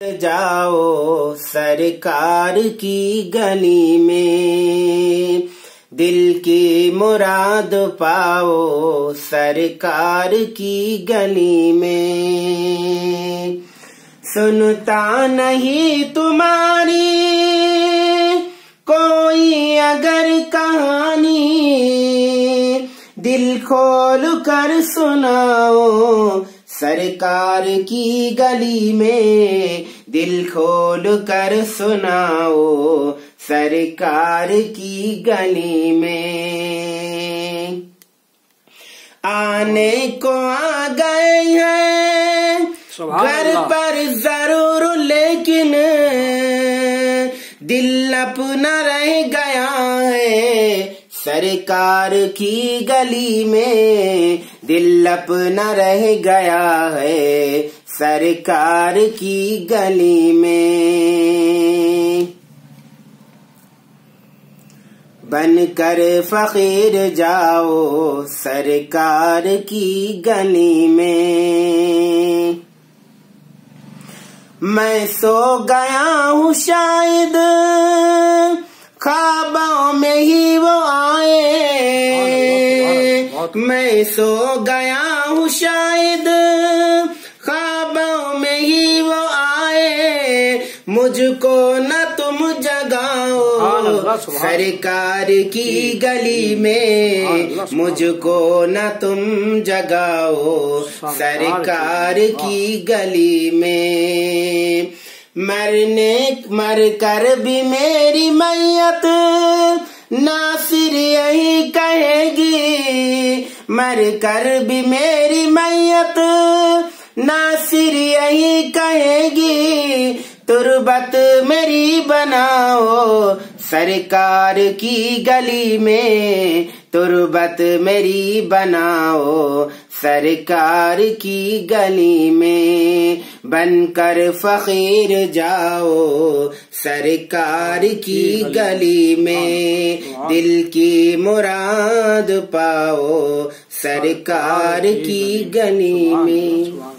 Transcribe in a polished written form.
جاؤ سرکار کی گلی میں، دل کی مراد پاؤ سرکار کی گلی میں۔ سنتا نہیں تمہاری کوئی اگر کہانی، دل کھول کر سناؤ سرکار کی گلی میں، دل کھول کر سناؤ سرکار کی گلی میں۔ آنے کو آ گئے ہیں گھر پر ضرور، لیکن دل اپنا رہ گیا ہے سرکار کی گلی میں، دل اپنا رہ گیا ہے سرکار کی گلی میں۔ بن کر فقیر جاؤ سرکار کی گلی میں۔ میں سو گیا ہوں شاید خوابوں میں ہی وہ آئے، میں سو گیا ہوں شاید خوابوں میں ہی وہ آئے، مجھ کو نہ تم جگاؤ سرکار کی گلی میں، مجھ کو نہ تم جگاؤ سرکار کی گلی میں۔ مر کر بھی میری میت ناصر یہی کہے گی، مر کر بھی میری میت ناصر یہی کہے گی، تربت میری بناؤ سرکار کی گلی میں، تربت میری بناؤ سرکار کی گلی میں۔ بن کر فقیر جاؤ سرکار کی گلی میں، دل کی مراد پاؤ سرکار کی گلی میں۔